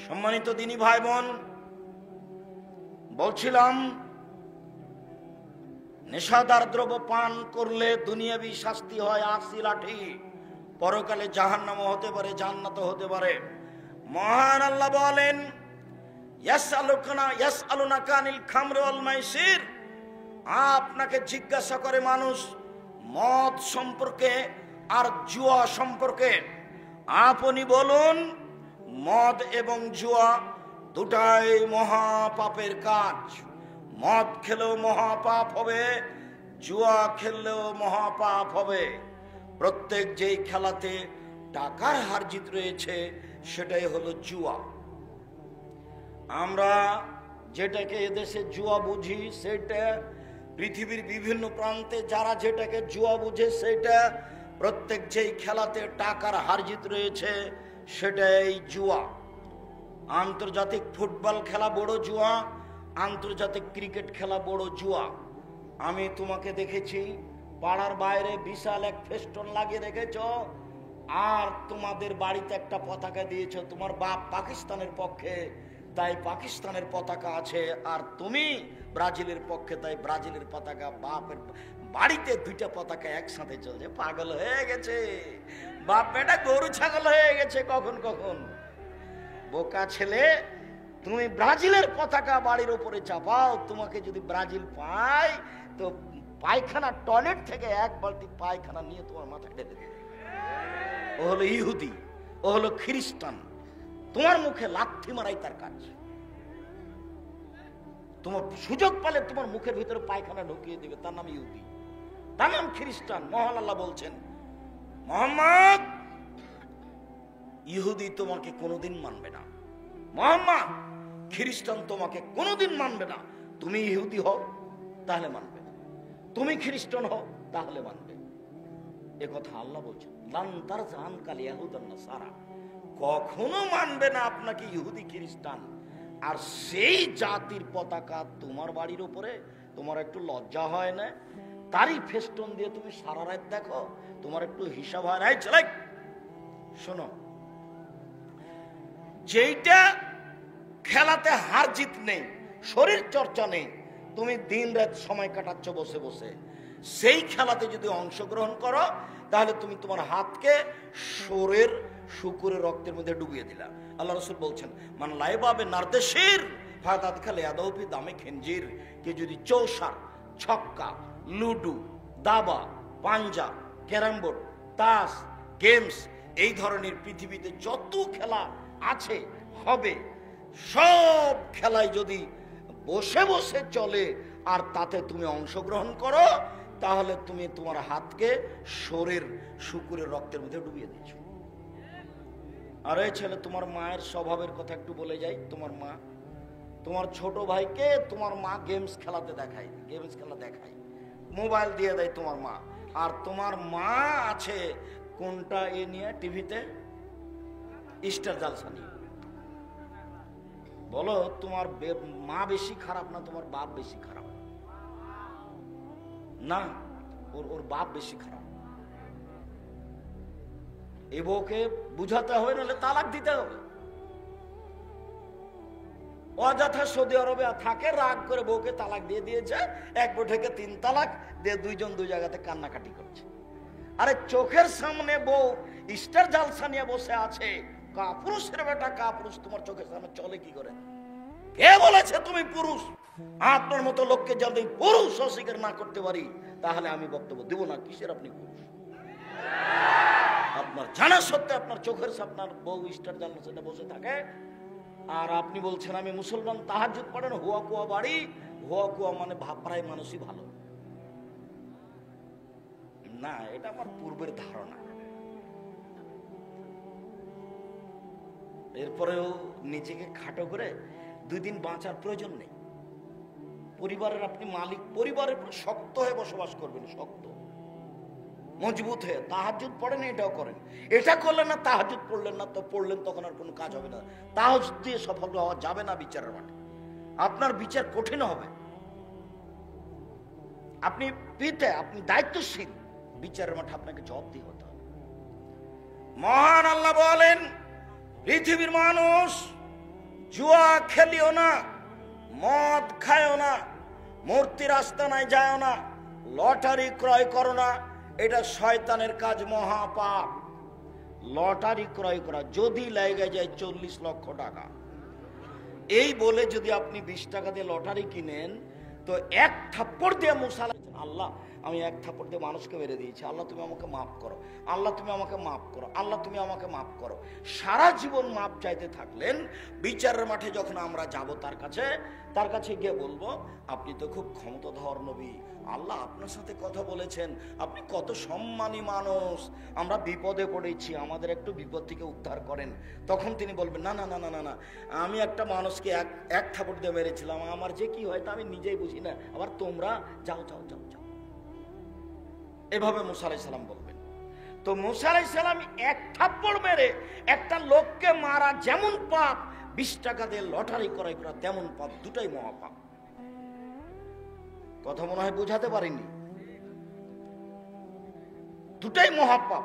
সম্মানিত দিনী ভাই বোন, বলছিলাম নেশাদার দ্রব্য পান করলে দুনিয়াবি শাস্তি হয় ৮০ লাঠি, পরকালে জাহান্নামও হতে পারে, জান্নাতও হতে পারে। মহান আল্লাহ বলেন, ইয়াসআলুনাকা আনিল খামরি ওয়াল মাইসির, আপনাকে জিজ্ঞাসা করে মানুষ মদ সম্পর্কে আর জুয়া সম্পর্কে। আপনি বলুন, মদ এবং জুয়া দুটাই মহাপাপের কাজ। মদ খেলেও মহাপাপ হবে, জুয়া খেললেও মহাপাপ হবে। প্রত্যেক যেই খেলাতে টাকার হার জিত রয়েছে সেটাই হলো জুয়া। আমরা যেটাকে এদেশে জুয়া বুঝি সেটা পৃথিবীর বিভিন্ন প্রান্তে যারা যেটাকে জুয়া বুঝে সেটা, প্রত্যেক যেই খেলাতে টাকার হার জিত রয়েছে সেটাই জুয়া। আন্তর্জাতিক ফুটবল খেলা বড় জুয়া, আন্তর্জাতিক ক্রিকেট খেলা বড় জুয়া। আমি তোমাকে দেখেছি পাড়ার বাইরে বিশাল এক ফেস্টন লাগিয়ে রেখেছ, আর তোমাদের বাড়িতে একটা পতাকা দিয়েছ। তোমার বাপ পাকিস্তানের পক্ষে, তাই পাকিস্তানের পতাকা আছে, আর তুমি ব্রাজিলের পক্ষে, তাই ব্রাজিলের পতাকা। বাপের বাড়িতে দুইটা পতাকা একসাথে চলছে। পাগল হয়ে গেছে বাপ বেটা, গরু ছাগল হয়ে গেছে কখন কখন। বোকা ছেলে, তুমি ব্রাজিলের পতাকা বাড়ির উপরে চাপাও, তোমাকে যদি ব্রাজিল পায় তো পায়খানা টয়লেট থেকে এক বালতি পায়খানা নিয়ে তোমার মাথা ঢেলে দেবে। ও হলো ইহুদি, ও হলো খ্রিস্টান, তোমার মুখে লাথি মারাই তার কাজ। তোমার সুযোগ পেলে তোমার মুখের ভিতরে পায়খানা ঢুকিয়ে দিবে, তার নাম ইহুদি, তার নাম খ্রিস্টান। মহান আল্লাহ বলছেন, মুহাম্মদ, ইহুদি তোমাকে কোনোদিন মানবে না, মুহাম্মদ, খ্রিস্টান তোমাকে কোনোদিন মানবে না। তুমি ইহুদি হও তাহলে মানবে, তুমি খ্রিস্টান হও তাহলে মানবে। এ কথা আল্লাহ বলছেন, লান তারজা আনকাল ইয়াহুদান নাসারা, কখনো মানবে না আপনাকে ইহুদি খ্রিস্টান। আর সেই জাতির পতাকা তোমার বাড়ির উপরে, তোমার একটু লজ্জা হয় না? তারই ফেস্টন দিয়ে তুমি সারা রাত দেখো, তোমার একটু হিসাব হয় না? চলে শোনো, যেইটা খেলাতে হার জিত নেই, শরীর চর্চা নেই, তুমি দিন রাত সময় কাটাচ্ছ বসে বসে, সেই খেলাতে যদি অংশগ্রহণ করো তাহলে তুমি তোমার হাতকে শরীর শুকুরের রক্তের মধ্যে ডুবিয়ে দিলা। আল্লাহ রাসূল বলছেন, মান লাইবাবে নারদেশির ফাতাত খালে আদাউফি দামে খেনজির, কে যদি চৌসার, ছক্কা, লুডু, দাবা, পাঞ্জা, ক্যারাম বোর্ড, তাস, গেমস, এই ধরনের পৃথিবীতে যত খেলা আছে হবে, সব খেলায় যদি বসে বসে চলে আর তাতে তুমি অংশগ্রহণ করো, তাহলে তুমি তোমার হাতকে শরীর শুকুরের রক্তের মধ্যে ডুবিয়ে দিয়েছ। আর এই ছেলে, তোমার মায়ের স্বভাবের কথা একটু বলে যাই। তোমার মা, তোমার ছোট ভাইকে তোমার মা গেমস খেলাতে দেখায়, গেমস খেলা দেখায়, মোবাইল দিয়ে দেয় তোমার মা। আর তোমার মা আছে কোনটা এ নিয়ে টিভিতে, স্টার জালসা নিয়ে। বলো, তোমার মা বেশি খারাপ না তোমার বাপ বেশি খারাপ? না, ওর বাপ বেশি খারাপ। এই বউকে বুঝাতে হবে, নাহলে তালাক দিতে হবে। অযথা সৌদি আরবে থাকে, রাগ করে বউকে তালাক দিয়ে দিয়েছে, এক বৈঠকে 3 তালাক দিয়ে দুইজন দুই জায়গাতে কান্নাকাটি করছে। আরে চোখের সামনে বউ স্টার জালসা নিয়ে বসে আছে, কাপুরুষের বেটা কাপুরুষ, তোমার চোখের সামনে চলে কি করে? কে বলেছে তুমি পুরুষ? আপনার মতো লোককে যদি পুরুষ অস্বীকার না করতে পারি তাহলে আমি বক্তব্য দেব না। কিসের আপনি পুরুষ? আপনার জানা সত্ত্বে আপনার চোখের সামনে বউ স্টার জালসা বসে থাকে, আর আপনি বলছেন আমি মুসলমান, তাহাজ্জুদ পড়েন, হুয়া কুয়া বাড়ি। হুয়া কুয়া মানে প্রায় মানুষই ভালো না, এটা আমার পূর্বের ধারণা। এরপরেও নিজেকে খাটো করে 2 দিন বাঁচার প্রয়োজন নেই। পরিবারের আপনি মালিক, পরিবারের শক্ত হয়ে বসবাস করবেন, শক্ত মজবুত হয়ে। তাহাজ্জুদ পড়েন, এটাও করেন, এটা করলেন না, তাহাজ্জুদ পড়লেন না, তো পড়লেন তখন আর কোনো কাজ হবে না। তাহাজ্জুদ দিয়ে সফল হওয়া যাবে না বিচারের মাঠে, আপনার বিচার কঠিন হবে। আপনি পিতা, আপনি দায়িত্বশীল, বিচারের মাঠে আপনাকে জবাবদিহি হতে হবে। মহান আল্লাহ বলেন, পৃথিবীর মানুষ, জুয়া খেলিও না, মদ খায়ও না, মূর্তির আস্তানায় যাও না, লটারি ক্রয় করো না, এটা শয়তানের কাজ, মহাপাপ। লটারি ক্রয় করা যদি লেগে যায় 40 লক্ষ টাকা, এই বলে যদি আপনি 20 টাকা দিয়ে লটারি কিনেন, তো এক থাপ্পড় দিয়ে মুসা আলাইহিস, আল্লাহ আমি এক থাপ্পড় দিয়ে মানুষকে মেরে দিয়েছি, আল্লাহ তুমি আমাকে মাফ করো, আল্লাহ তুমি আমাকে মাফ করো, আল্লাহ তুমি আমাকে মাফ করো। সারা জীবন মাপ চাইতে থাকলেন। বিচারের মাঠে যখন আমরা যাব তার কাছে গিয়ে বলবো, আপনি তো খুব ক্ষমতাধর নবী, আল্লাহ আপনার সাথে কথা বলেছেন, আপনি কত সম্মানী মানুষ, আমরা বিপদে পড়েছি, আমাদের একটু বিপদ থেকে উদ্ধার করেন। তখন তিনি বলবেন, না না না না না না, আমি একটা মানুষকে এক থাপড় দিয়ে মেরেছিলাম, আমার যে কি হয় তা আমি নিজেই বুঝি না, আবার তোমরা যাও যাও যাও যাও। এভাবে মুসা আলাইহিস সালাম বলবেন। তো মুসা আলাইহিস সালাম এক থাপ্পড় মেরে একটা লোককে মারা যেমন পাপ, 20 টাকা দিয়ে লটারি ক্রয় করা তেমন পাপ, দুটাই মহাপাপ। কথা মনে হয় বোঝাতে পারিনি, দুটাই মহাপাপ।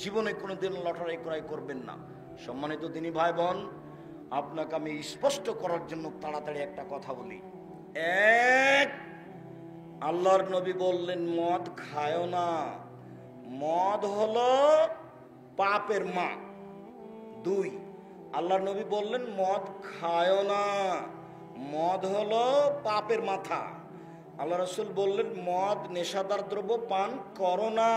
জীবনে কোনোদিন লটারি ক্রয় করবেন না। সম্মানিত দিনী ভাই বোন, আপনাকে আমি স্পষ্ট করার জন্য তাড়াতাড়ি একটা কথা বলি। এক, আল্লাহর নবী বললেন মদ খায়ও না, মদ হলো পাপের মা। 2, আল্লাহর নবী বললেন মদ খায়ও না, মদ হলো পাপের মাথা। আল্লাহ রাসূল বললেন মদ নেশাদার দ্রব্য, পান করো না,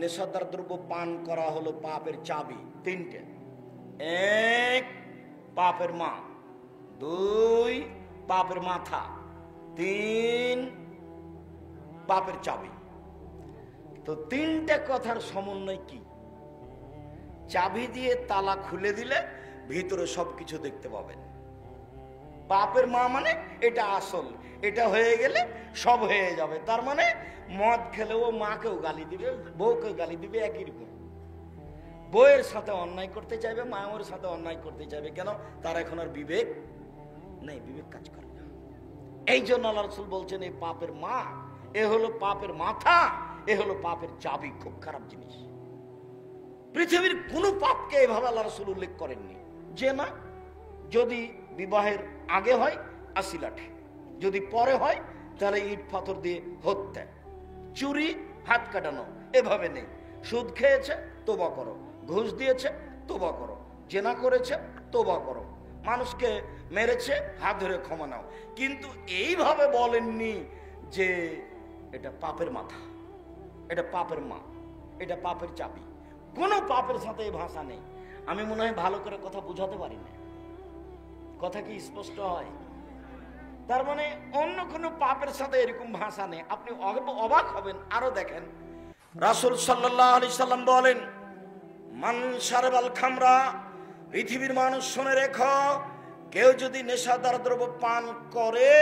নেশাদার দ্রব্য পান করা হলো পাপের চাবি। 3টে, 1 পাপের মা, 2 পাপের মাথা, 3 পাপের চাবি। তো 3টে কথার সমন্বয় কি? চাবি দিয়ে তালা খুলে দিলে ভিতরে সবকিছু দেখতে পাবেন। পাপের মা মানে এটা আসল, এটা হয়ে গেলে সব হয়ে যাবে। তার মানে মদ খেলেও মাকেও গালি দিবে, বউকেও গালি দিবে, একই রকম। বউয়ের সাথে অন্যায় করতে চাইবে, মায়ের সাথে অন্যায় করতে চাইবে। কেন? তার এখন আর বিবেক নেই, বিবেক কাজ করে না। এই জন্য আল্লাহ রাসূল বলছেন এই পাপের মা, এ হলো পাপের মাথা, এ হলো পাপের চাবি। খুব খারাপ জিনিস। পৃথিবীর কোনো পাপকে এভাবে আল্লাহ রাসূল উল্লেখ করেননি। যে না, যদি বিবাহের আগে হয় 80 লাঠি, যদি পরে হয় তাহলে ইট পাথর দিয়ে হত্যা, চুরি হাত কাটানো, এভাবে নেই। সুদ খেয়েছে তোবা করো, ঘুষ দিয়েছে তোবা করো, জেনা করেছে তোবা করো, মানুষকে মেরেছে হাত ধরে ক্ষমা নাও। কিন্তু এইভাবে বলেননি যে এটা পাপের মাথা, এটা পাপের মা, এটা পাপের চাবি। কোনো পাপের সাথে এই ভাষা নেই। আমি মনে হয় ভালো করে কথা বুঝাতে পারি না। কথা কি স্পষ্ট হয়? তার মানে অন্য কোনো পাপের সাথে এরকম ভাষা নেই। আপনি অবাক হবেন। আরো দেখেন, রাসূল সাল্লাল্লাহু আলাইহি সাল্লাম বলেন মান শারবাল খামরা, পৃথিবীর মানুষ শুনে রেখো, কেউ যদি নেশাদার দ্রব্য পান করে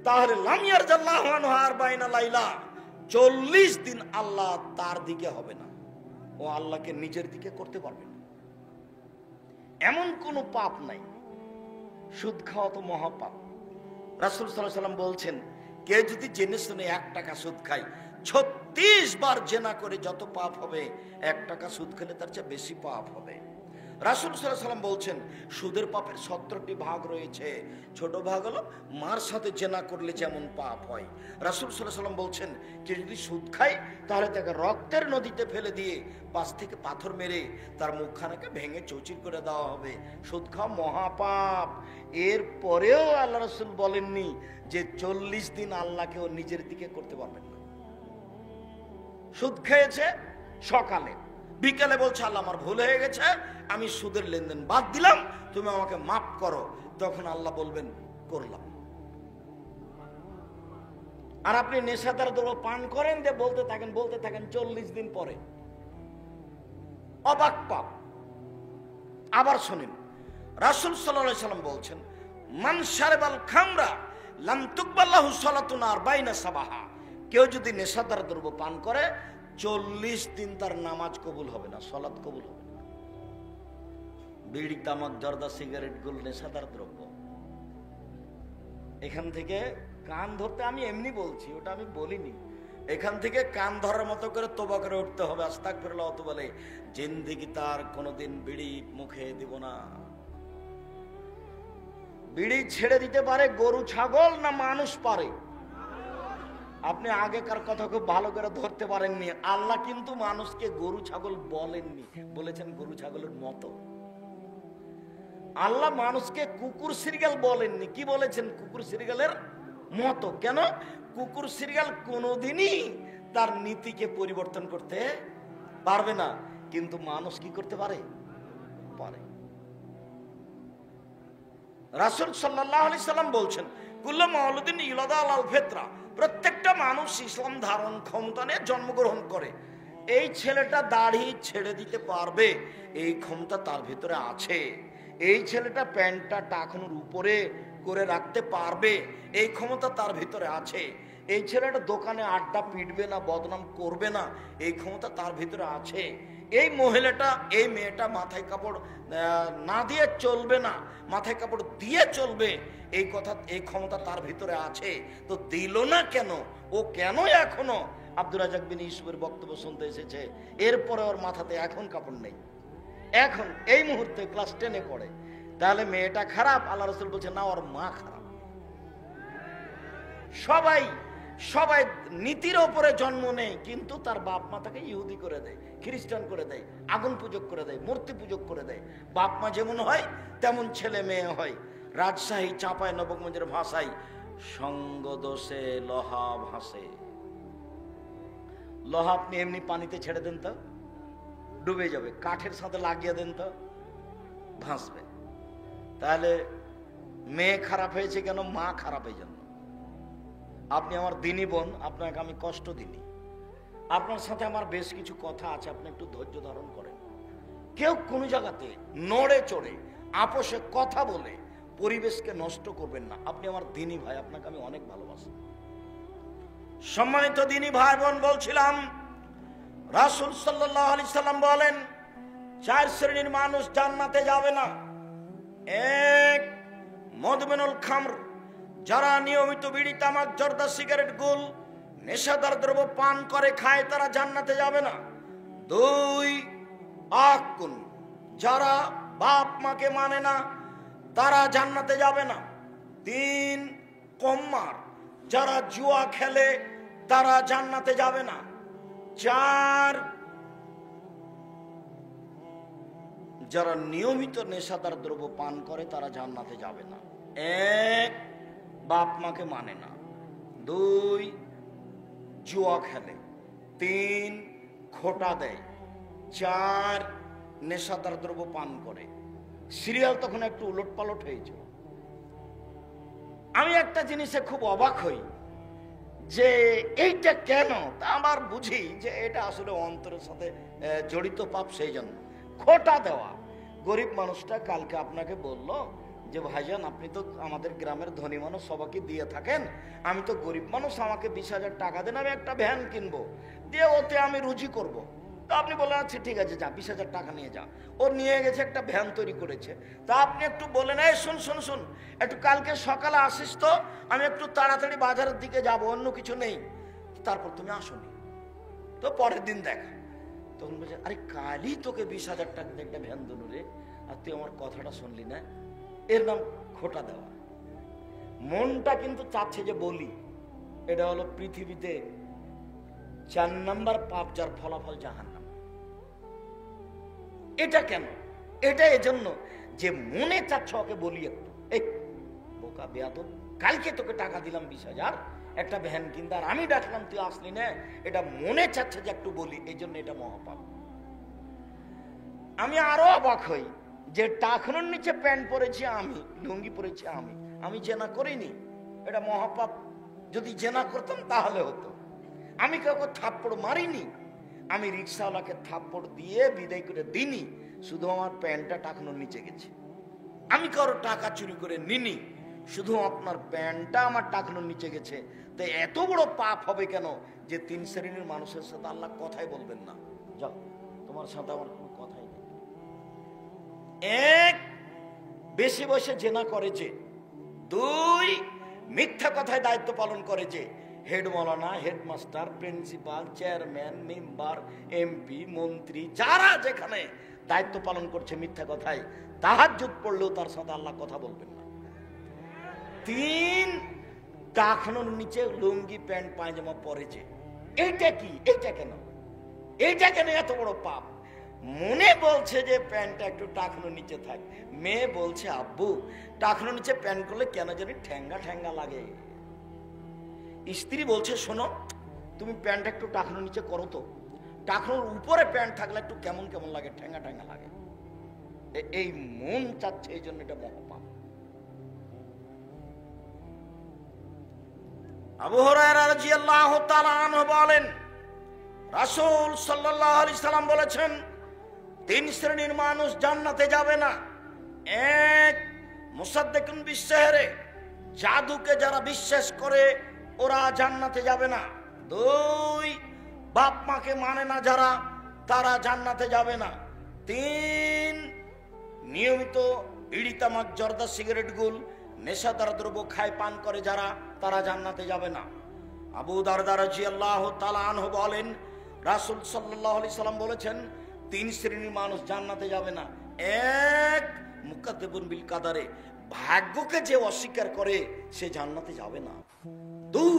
তাহলে লাম ইয়ারজাল্লাহু আনহু আরবাইনা লাইলা, 40 দিন আল্লাহ তার দিকে হবে না, ও আল্লাহকে নিজের দিকে করতে পারবে না। এমন কোনো পাপ নাই। সুদ খাওয়া তো মহাপাপ। রাসূল সাল্লাল্লাহু আলাইহি সাল্লাম বলছেন কেউ যদি জেনে শুনে 1 টাকা সুদ খায়, 36 বার জেনা করে যত পাপ হবে, 1 টাকা সুদ খেলে তার চেয়ে বেশি পাপ হবে। রাসূল সাল্লাল্লাহু আলাইহি সাল্লাম বলছেন সুদের পাপের 17টি ভাগ রয়েছে। ছোট ভাগ হলো মার সাথে জেনা করলে যেমন পাপ হয়। রাসূল সাল্লাল্লাহু আলাইহি সাল্লাম বলছেন যে যদি সুদ খায় তাহলে তাকে রক্তের নদীতে ফেলে দিয়ে 5 থেকে পাথর মেরে তার মুখখানাকে ভেঙে চৌচির করে দেওয়া হবে। সুদ খাওয়া মহাপাপ। এর পরেও আল্লাহ রাসূল বলেননি যে 40 দিন আল্লাহকে ও নিজের দিকে করতে পারবেন না। সুদ খেয়েছে সকালে, বিকালে বলছে আল্লাহ আমার ভুল হয়ে গেছে, আমি সুদের লেনদেন বাদ দিলাম, তুমি আমাকে মাফ করো। তখন আল্লাহ বলবেন করলাম। আর আপনি নেশাদার দ্রব্য পান করেন, যে বলতে থাকেন 40 দিন পরে অবাক পাপ। আবার শুনেন, রাসূল সাল্লাল্লাহু আলাইহি সাল্লাম বলছেন মান শারবাল খামরা লাম তুকবাল্লাহু সালাতুন 40 সাবাহা, কেউ যদি নেশাদার দ্রব্য পান করে 40 দিন তার নামাজ কবুল হবে না, সালাত কবুল হবে না। বিড়ি, তামাক, জর্দা, সিগারেট গুলো নেশাদার দ্রব্য। এখান থেকে কান ধরতে আমি এমনি বলছি, ওটা আমি বলিনি। এখান থেকে কান ধরার মতো করে তোবা করে উঠতে হবে, আস্তাগফিরুল্লাহ বলে, জিন্দেগি তার কোনোদিন বিড়ি মুখে দিব না। বিড়ি ছেড়ে দিতে পারে গরু ছাগল না মানুষ পারে? আপনি আগেকার কথা খুব ভালো করে ধরতে পারেননি। আল্লাহ কিন্তু মানুষকে গরু ছাগল বলেননি, বলেছেন গরু ছাগলের মতো। আল্লাহ মানুষকে কুকুর সিরিয়াল বলেননি, কি বলেছেন? কুকুর সিরিয়ালের মতো। কেন? কুকুর সিরিয়াল কোনোদিনই তার নীতিকে পরিবর্তন করতে পারবে না, কিন্তু মানুষ কি করতে পারে? পারে। রাসূল সাল্লাল্লাহু আলাইহি সাল্লাম বলছেন, কুল্লু মাউলুদিন ইউলাদা আলাল ফিতরা, প্রত্যেকটা মানুষ ইসলাম ধারণ ক্ষমতা নিয়ে জন্মগ্রহণ করে। এই ছেলেটা দাড়ি ছেড়ে দিতে পারবে, এই ক্ষমতা তার ভিতরে আছে। এই ছেলেটা প্যান্টটা টাকনুর উপরে করে রাখতে পারবে, এই ক্ষমতা তার ভিতরে আছে। এই ছেলেটা দোকানে আড্ডা পিটবে না, বদনাম করবে না, এই ক্ষমতা তার ভিতরে আছে। এই মহিলাটা, এই মেয়েটা মাথায় কাপড় না দিয়ে চলবে না, মাথায় কাপড় দিয়ে চলবে, এই কথা, এই ক্ষমতা তার ভিতরে আছে। তো দিল না কেন? ও কেন এখনো আব্দুর রাজ্জাক বিন ইউসুফের বক্তব্য শুনতে এসেছে, এরপরে ওর মাথাতে এখন কাপড় নেই, এখন এই মুহূর্তে ক্লাস 10-এ পড়ে, তাহলে মেয়েটা খারাপ? আল্লাহ রাসূল বলছে না, ওর মা খারাপ। সবাই সবাই নীতির ওপরে জন্ম নেয়, কিন্তু তার বাপ মা তাকে ইহুদি করে দেয়, খ্রিস্টান করে দেয়, আগুন পূজক করে দেয়, মূর্তি পূজক করে দেয়। বাপ মা যেমন হয় তেমন ছেলে মেয়ে হয়। রাজশাহী চাঁপাই নবগঞ্জের ভাষায় সঙ্গ দোষে লোহা ভাসে। লোহা আপনি এমনি পানিতে ছেড়ে দেন তো ডুবে যাবে, কাঠের সাথে লাগিয়ে দেন তো ভাসবে। তাহলে মেয়ে খারাপ হয়েছে কেন? মা খারাপ এই জন্য। আপনি আমার দিনী বোন, আপনাকে আমি কষ্ট দিনি, আপনার সাথে আমার বেশ কিছু কথা আছে, আপনি একটু ধৈর্য ধারণ করেন। কেউ কোনো জায়গাতে নড়ে চড়ে আপোষে কথা বলে পরিবেশকে নষ্ট করবেন না। আপনি আমার দিনী ভাই, আপনাকে আমি অনেক ভালোবাসি। সম্মানিত দিনী ভাই বোন, বলছিলাম রাসূল সাল্লাল্লাহু আলাইহি সাল্লাম বলেন 4 শ্রেণীর মানুষ জান্নাতে যাবে না। এক, মদমিনুল খামর, যারা নিয়মিত বিড়ি তামাক জর্দা সিগারেট গুল নেশাদার দ্রব্য পান করে খায়, তারা জান্নাতে যাবে না। 2, আকুন, যারা বাপ মাকে মানে না, তারা জান্নাতে যাবে না। 3, কম্মার, যারা জুয়া খেলে, তারা জান্নাতে যাবে না। 4, যারা নিয়মিত নেশাদার দ্রব্য পান করে, তারা জান্নাতে যাবে না। 1, বাপ মাকে মানে না। 2, জুয়া খেলে। 3, খোটা দেয়। 4, নেশাদার দ্রব্য পান করে। সিরিয়াল তখন একটু উলট পালট হয়েছে। আমি একটা জিনিসে খুব অবাক হই যে এইটা কেন, তা আমার বুঝি যে এটা আসলে অন্তরের সাথে জড়িত পাপ। সেই জন্য খোটা দেওয়া। গরিব মানুষটা কালকে আপনাকে বলল যে ভাইজান, আপনি তো আমাদের গ্রামের ধনী মানুষ, সবাইকে দিয়ে থাকেন, আমি তো গরিব মানুষ, আমাকে 20,000 টাকা দেন, আমি একটা ভ্যান কিনবো, দিয়ে ওতে আমি রুজি করব। তো আপনি বলেন আচ্ছা ঠিক আছে, যা 20,000 টাকা নিয়ে যা। ও নিয়ে গেছে, একটা ভ্যান তৈরি করেছে। তা আপনি একটু বলেন, এই শুন শুন শুন, একটু কালকে সকালে আসিস তো, আমি একটু তাড়াতাড়ি বাজারের দিকে যাব, অন্য কিছু নেই। তারপর তুমি আসনি, তো পরের দিন দেখা। তখন বলছে, আরে কালই তোকে 20,000 টাকা দিয়ে একটা ভ্যান দিল রে, আর তুই আমার কথাটা শুনলি না। এর নাম খোটা দেওয়া। মনটা কিন্তু চাচ্ছে যে বলি। এটা হলো পৃথিবীতে 4 নাম্বার পাপ, যার ফলাফল জাহান্নাম। এটা কেন? এটা এজন্য যে মনে চাচ্ছে ওকে বলি একটু, এই বোকা বেয়াদব, কালকে তোকে টাকা দিলাম 20,000 একটা ভ্যান কিনতে, আর আমি ডাকলাম তুই আসলি না। এটা মনে চাচ্ছে যে একটু বলি, এই জন্য এটা মহাপাপ। আমি আরো অবাক হই যে টাকনুর নিচে প্যান্ট পরেছি আমি, লুঙ্গি পরেছি আমি জেনা করিনি, এটা মহাপাপ। যদি জেনা করতাম তাহলে হতো। আমি কাউকে থাপ্পড় মারিনি, আমি রিক্সাওয়ালাকে থাপ্পড় দিয়ে বিদায় করে দিইনি, শুধু আমার প্যান্টটা টাকনুর নিচে গেছে। আমি কারো টাকা চুরি করে নিনি, শুধু আপনার প্যান্টটা আমার টাকনুর নিচে গেছে। তো এত বড় পাপ হবে কেন যে 3 শ্রেণীর মানুষের সাথে আল্লাহ কথাই বলবেন না? যাও, তোমার সাথে আমার কোনো কথাই নেই। 1, বেশি বয়সে জেনা করেছে। 2, মিথ্যা কথায় দায়িত্ব পালন করেছে। হেড মৌলানা, headmaster, principal, chairman, member, MP, মন্ত্রী, যারা যেখানে দায়িত্ব পালন করছে, মিথ্যা কথায় তাহাজ্জুদ পড়লেও তার সাথে আল্লাহ কথা বলবেন না। 3, টাকনোর নিচে লুঙ্গি প্যান্ট পায়জামা পরেছে। এইটা কি? এইটা কেন? এইটা কেন এত বড় পাপ? মনে বলছে যে প্যান্টটা একটু টাকনোর নিচে থাক, মেয়ে বলছে আব্বু টাকনোর নিচে প্যান্ট করলে কেন জানি ঠ্যাঙ্গা ঠ্যাঙ্গা লাগে। স্ত্রী বলছে শোনো, তুমি প্যান্ট একটু টাকনোর নিচে করো তো, টাকনোর উপরে প্যান্ট থাকলে একটু কেমন কেমন লাগে, ঠ্যাঙ্গা ঠ্যাঙ্গা লাগে। এই মন চাচ্ছে, এই জন্য এটা মহাপাপ। আবু হুরায়রা রাদিয়াল্লাহু তাআলা আনহু বলেন, রাসূল সাল্লাল্লাহু আলাইহি সাল্লাম বলেছেন 3 শ্রেণীর মানুষ জান্নাতে যাবে না। 1, মুসাদ্দিকুন বিসসিহরি, জাদুকে যারা বিশ্বাস করে ওরা জান্নাতে যাবে না। 2, বাপ মাকে মানে না যারা, তারা জান্নাতে যাবে না। 3, নিয়মিত বিড়ি, তামাক, জর্দা, সিগারেট, গুল, নেশাদার দ্রব্য খায় পান করে যারা, তারা জান্নাতে যাবে না। আবু দারদা রাদিয়াল্লাহু তাআলা আনহু বলেন, রাসূল সাল্লাল্লাহু আলাইহি সাল্লাম বলেছেন 3 শ্রেণীর মানুষ জান্নাতে যাবে না। 1, মুকাদ্দিবুন বিল কাদারে, ভাগ্যকে যে অস্বীকার করে সে জান্নাতে যাবে না। 2,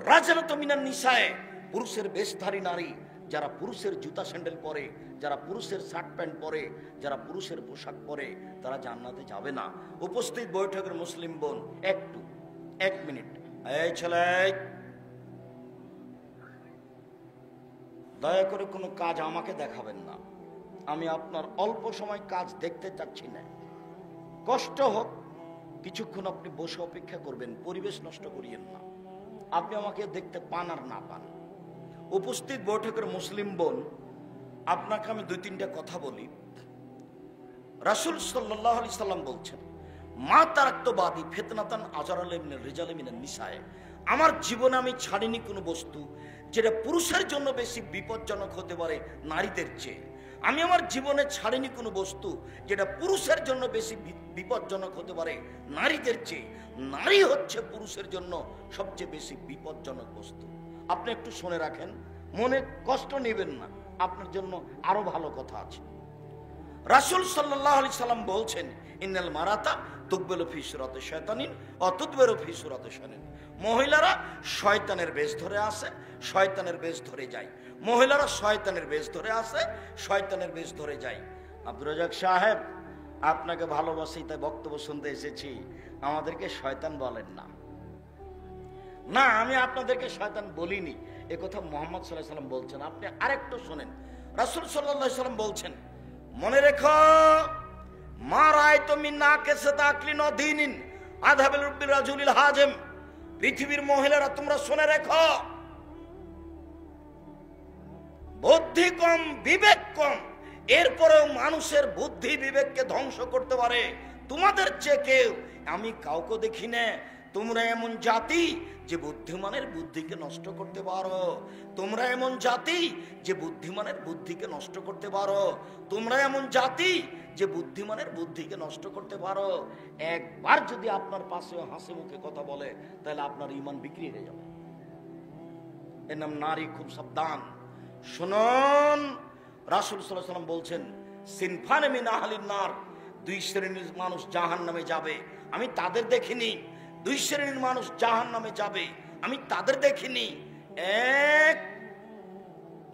রাজনাতু মিনান নিসায়ে, পুরুষের বেশধারী নারী, যারা পুরুষের জুতা স্যান্ডেল পরে, যারা পুরুষের শার্ট প্যান্ট পরে, যারা পুরুষের পোশাক পরে, তারা জান্নাতে যাবে না। উপস্থিত বৈঠকের মুসলিম বোন, একটু 1 মিনিট, এই ছেলে দয়া করে কোনো কাজ আমাকে দেখাবেন না, আমি আপনার অল্প সময় কাজ দেখতে চাচ্ছি না। কষ্ট হোক, কিছুক্ষণ আপনি বসে অপেক্ষা করবেন, পরিবেশ নষ্ট করিয়েন না। আপনি আমাকে দেখতে পান আর না পান। উপস্থিত বৈঠকের মুসলিম বোন, আপনাকে আমি 2-3টা কথা বলি। রাসূল সাল্লাল্লাহু আলাইহি সাল্লাম বলছেন, মা তারাক্তু বাদি ফিতনাতান আযারাল মিনার রিজালি মিনান নিসায়ে, আমার জীবনে আমি ছাড়িনি কোনো বস্তু যেটা পুরুষের জন্য বেশি বিপজ্জনক হতে পারে নারীদের চেয়ে। আমি আমার জীবনে ছাড়িনি কোনো বস্তু যেটা পুরুষের জন্য বেশি বিপজ্জনক হতে পারে নারীদের চেয়ে। নারী হচ্ছে পুরুষের জন্য সবচেয়ে বেশি বিপজ্জনক বস্তু। আপনি একটু শুনে রাখেন, মনে কষ্ট নেবেন না, আপনার জন্য আরো ভালো কথা আছে। রাসূল সাল্লাল্লাহু আলাইহি সাল্লাম বলছেন, ইন্নাল মারাতা তুকবালু ফি সুরাতি শায়তানিন ওয়া তুদবারু ফি সুরাতি শায়তানিন, মহিলারা শয়তানের বেশ ধরে আসে, শয়তানের বেশ ধরে যায়। মহিলারা শয়তানের বেশ ধরে আসে, শয়তানের বেশ ধরে যায়। আব্দুর রাজ্জাক সাহেব, আপনাকে ভালোবাসি তাই বক্তব্য শুনতে এসেছি, আমাদেরকে শয়তান বলেন না। না, আমি আপনাদেরকে শয়তান বলিনি, এ কথা মুহাম্মদ সাল্লাল্লাহু আলাইহি সাল্লাম বলছেন। আপনি আরেকটু শুনেন, রাসূল সাল্লাল্লাহু আলাইহি সাল্লাম বলছেন, মনে রেখো, মা রাআইতু মিন নাকিসাত আকলিন ওয়া দীনিন আযহাবিল রুব্বির রাজুলিল হাজিম, পৃথিবীর মহিলারা তোমরা শুনে রেখো, বুদ্ধি কম, বিবেক কম, এরপরেও মানুষের বুদ্ধি বিবেককে ধ্বংস করতে পারে তোমাদের চেয়ে কেউ আমি কাউকে দেখি না। তোমরা এমন জাতি যে বুদ্ধিমানের বুদ্ধিকে নষ্ট করতে পারো, তোমরা এমন জাতি যে বুদ্ধিমানের বুদ্ধিকে নষ্ট করতে পারো, তোমরা এমন জাতি যে বুদ্ধিমানের বুদ্ধিকে নষ্ট করতে পারো। একবার যদি আপনার পাশে হাসি মুখে কথা বলে, তাহলে আপনার ঈমান বিক্রি হয়ে যাবে। এর নাম নারী, খুব সাবধান। শুনুন, রাসূল সাল্লাল্লাহু আলাইহি ওয়াসাল্লাম বলছেন, সিনফানে মিন আহলিন নার, 2 শ্রেণীর মানুষ জাহান্নামে যাবে, আমি তাদের দেখিনি। 2 শ্রেণীর মানুষ জাহান্নামে যাবে, আমি তাদের দেখিনি। 1,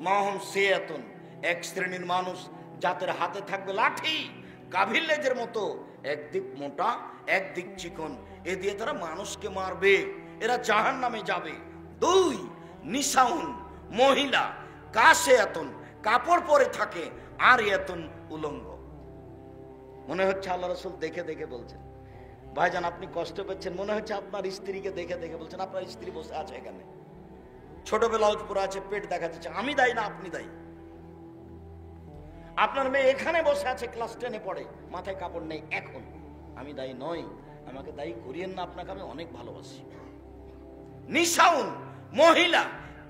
মাহুম সিয়াতুন, 1 শ্রেণীর মানুষ যাদের হাতে থাকবে লাঠি, গাভীর লেজের মতো, একদিক মোটা একদিক চিকন, এ দিয়ে তারা মানুষকে মারবে, এরা জাহান্নামে যাবে। 2, নিসাউন, মহিলা, কাসিয়াতুন, কাপড় পরে থাকে, আর ইয়াতুন, উলঙ্গ। মনে হচ্ছে আল্লাহ রাসূল দেখে দেখে বলছেন। ভাইজান, আপনি কষ্ট পাচ্ছেন, মনে হচ্ছে আপনার স্ত্রীকে দেখে দেখে বলছেন। আপনার স্ত্রী বসে আছে এখানে, ছোট ব্লাউজ পরে আছে, পেট দেখা যাচ্ছে, আমি দায়ী না, আপনি দায়ী। আপনার মেয়ে এখানে বসে আছে, ক্লাস 10-এ পড়ে, মাথায় কাপড় নেই, এখন আমি দায়ী নই, আমাকে দায়ী করিয়েন না, আপনাকে আমি অনেক ভালোবাসি। নিসাউন, মহিলা,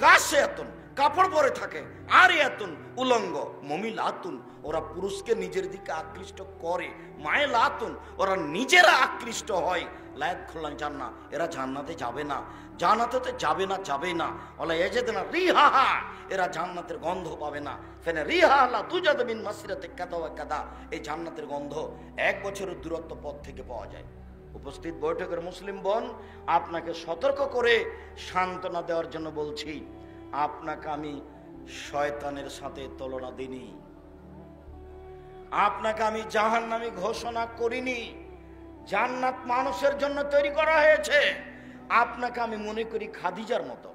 কাসিয়াতুন, কাপড় পরে থাকে, আর এতুন উলঙ্গ, মমিলাতুন ওরা পুরুষকে নিজের দিকে আকৃষ্ট করে, মায়েলাতুন ওরা নিজেরা আকৃষ্ট হয়, লায়াত খুললাম জান্না এরা জান্নাতে যাবে না, জান্নাতে যাবে না, যাবে না, ওলা এজেদনা রিহাহা এরা জান্নাতের গন্ধ পাবে না, ফেনে রিহা লা তুজাদ মিন মাসিরাতে কাদা ওয়া কাদা এই জান্নাতের গন্ধ 1 বছরের দূরত্ব পথ থেকে পাওয়া যায়। উপস্থিত বৈঠকের মুসলিম বোন, আপনাকে সতর্ক করে সান্ত্বনা দেওয়ার জন্য বলছি, আপনাকে আমি শয়তানের সাথে তুলনা দিইনি, আপনাকে আমি জাহান্নামী ঘোষণা করিনি। জান্নাত মানুষের জন্য তৈরি করা হয়েছে। আপনাকে আমি মনে করি খাদিজার মতো,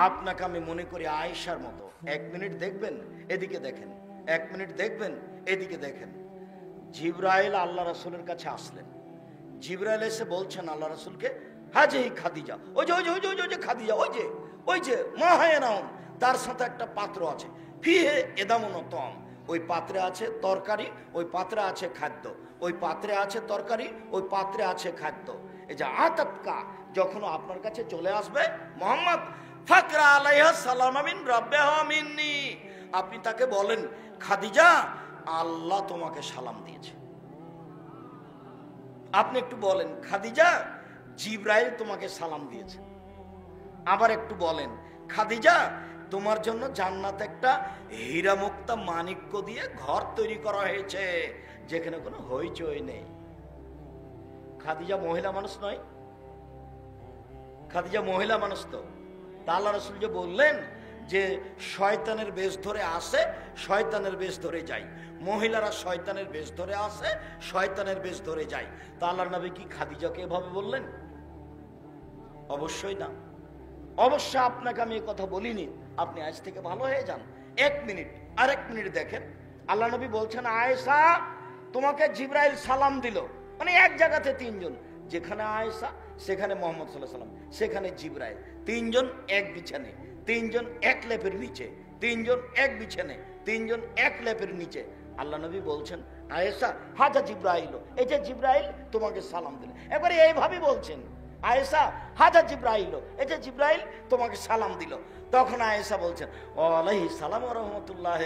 আপনাকে আমি মনে করি আয়েশার মতো। 1 মিনিট দেখবেন, এদিকে দেখেন, 1 মিনিট দেখবেন, এদিকে দেখেন। জিবরাইল আল্লাহ রাসূলের কাছে আসলেন, জিবরাইল এসে বলছেন আল্লাহ রাসূলকে, হাজি খাদিজা, ওই যে ওই যে ওই যে ওই যে খাদিজা, ওই যে মাহায়নাউন, তার সাথে একটা পাত্র আছে, ফিহে এদামুন তম, ওই পাত্রে আছে তরকারি, ওই পাত্রে আছে খাদ্য, ওই পাত্রে আছে তরকারি, ওই পাত্রে আছে খাদ্য। এই যে আতাতকা যখন আপনার কাছে চলে আসবে মুহাম্মদ, ফাকরা আলাইহা সালাম মিন রাব্বিহা মিন্নি, আপনি তাকে বলেন, খাদিজা আল্লাহ তোমাকে সালাম দিয়েছে। আপনি একটু বলেন, খাদিজা জিবরাইল তোমাকে সালাম দিয়েছে। আবার একটু বলেন, খাদিজা তোমার জন্য জান্নাতে একটা হীরা মুক্তা মানিক্য দিয়ে ঘর তৈরি করা হয়েছে, যেখানে কোনো হইচই নেই। খাদিজা মহিলা মানুষ নয়? খাদিজা মহিলা মানুষ তো। আল্লাহ রাসূল যে বললেন যে শয়তানের বেশ ধরে আসে, শয়তানের বেশ ধরে যায়, মহিলারা শয়তানের বেশ ধরে আসে, শয়তানের বেশ ধরে যায়, তা আল্লাহর নবী কি খাদিজাকে এভাবে বললেন? অবশ্যই না। অবশ্য আপনাকে আমি এই কথা বলিনি, আপনি আজ থেকে ভালো হয়ে যান। 1 মিনিট, আর 1 মিনিট দেখেন, আল্লাহ নবী বলছেন, আয়েশা তোমাকে জিবরাইল সালাম দিল, মানে এক জায়গাতে 3 জন, যেখানে আয়েশা সেখানে মুহাম্মদ সাল্লাল্লাহু আলাইহি ওয়াসাল্লাম, সেখানে জিবরাইল, 3 জন এক বিছানে, 3 জন এক লেপের নিচে, 3 জন এক বিছানে, 3 জন এক লেপের নিচে। আল্লাহ নবী বলছেন, আয়েশা হাজা জিবরাইল, এই যে জিবরাইল তোমাকে সালাম দিল। এবারে এইভাবে বলছেন, আয়েশা হাজা জিবরাইল, এই যে জিবরাইল তোমাকে সালাম দিল। তখন আয়েশা বলছেন, ওয়ালাইহিস সালাম ওয়া রাহমাতুল্লাহ,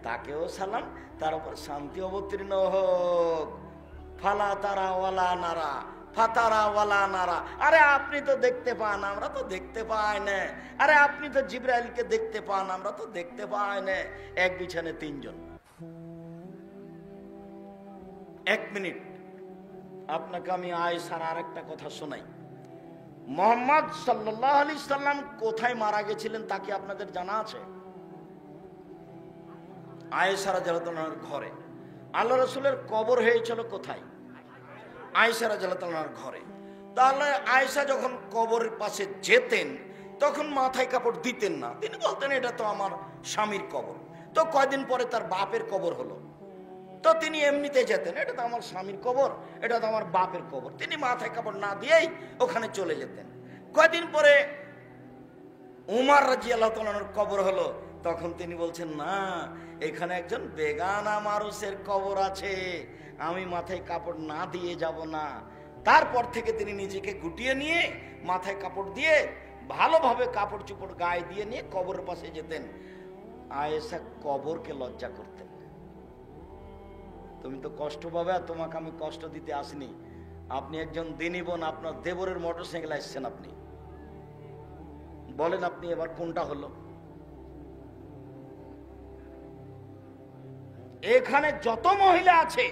তাকেও সালাম, তার উপর শান্তি অবতীর্ণ হোক। ফালা তারা ওয়ালা নারা, ফাতারা ওয়ালা নারা, আরে আপনি তো দেখতে পান, আমরা তো দেখতে পাই না। আরে আপনি তো জিবরাইলকে দেখতে পান, আমরা তো দেখতে পাই না। এক বিছানে 3 জন। 1 মিনিট, আপনাকে আমি আয়েশার আরেকটা কথা শোনাই। মুহাম্মদ সাল্লাল্লাহু আলাইহি সাল্লাম কোথায় মারা গেছিলেন তা কি আপনাদের জানা আছে? আয়েশা রাদিয়াল্লাহু আনহার ঘরে। আল্লাহ রাসূলের কবর হয়েছিল কোথায়? আয়েশা রাদিয়াল্লাহু আনহার ঘরে। তাহলে আয়েশা যখন কবরের পাশে যেতেন তখন মাথায় কাপড় দিতেন না, তিনি বলতেন এটা তো আমার স্বামীর কবর। তো কয়দিন পরে তার বাপের কবর হলো, তো তিনি এমনিতে যেতেন, এটা তো আমার স্বামীর কবর, এটা তো আমার বাপের কবর, তিনি মাথায় কাপড় না দিয়েই ওখানে চলে যেতেন। কয়দিন পরে উমর রাদিয়াল্লাহু আনহুর কবর হলো, তখন তিনি বলছেন, না এখানে একজন বেগানা মানুষের কবর আছে, আমি মাথায় কাপড় না দিয়ে যাব না। তারপর থেকে তিনি নিজেকে গুটিয়ে নিয়ে মাথায় কাপড় দিয়ে ভালোভাবে কাপড় চোপড় গায়ে দিয়ে নিয়ে কবরের পাশে যেতেন। আয়েশা কবরকে লজ্জা করতেন। তুমি তো কষ্ট পাবে, আর তোমাকে আমি কষ্ট দিতে আসিনি। আপনি একজন দিনী বোন, আপনার দেবরের মোটরসাইকেল আসছেন, আপনি বলেন আপনি এবার কোনটা হলো? এখানে যত মহিলা আছে,